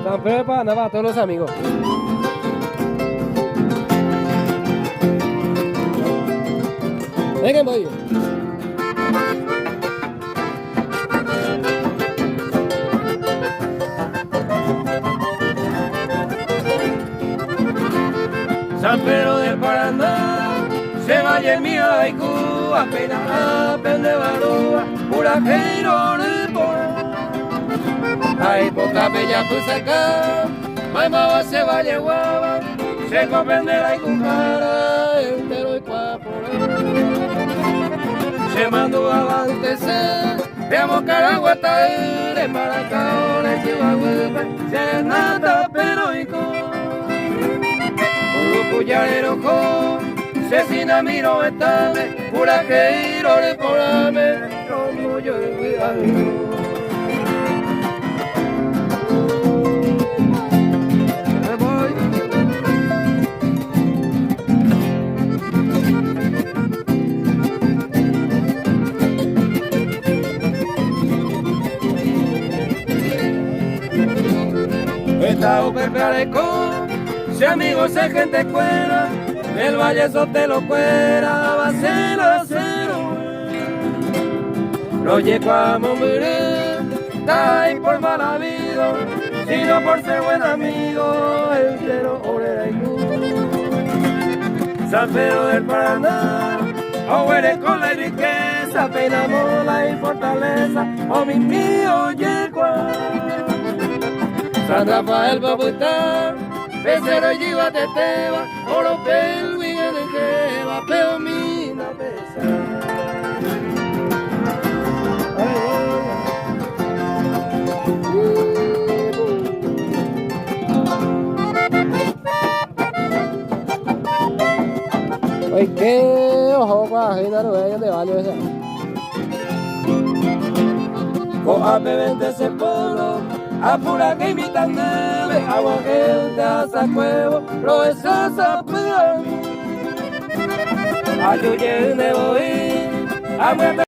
San Pedro de Paraná para todos los amigos. Vengan, voy. San Pedro del Paraná, se vaya el mío haiku, apenas aprende barúa, purajeiro de Porá. Hay poca bella pusacá, mamá se vaya guava, se comprende la icucara, entero y cuapora. Se mandó avantecer, veamos Caragua, Taire, Maracao, Chihuahua, Serenata, pero y con. Cuyarero con, Cecina miro estable, purajeiro de Porame, como yo de cuidado. Está Upercareco, si amigos se gente cuera, el valle Sotelo cuera, va a ser acero. No llego a morir, está ahí por mal habido, sino por ser buen amigo, el quiero obrera y tú. San Pedro del Paraná, o eres con la riqueza, pena, mola y fortaleza, o mi mío yegua. San Rafael Bogotá, Becero y Yiva de Teba, Oro Pelvi de Teba, Peo Mina Pesa. Oye, qué ojo, guajina, no de vale esa. Cójame, vente ese polo, apura que imitan neve, agua que te hace huevo, profesor Zapata. Ayuye de voy, a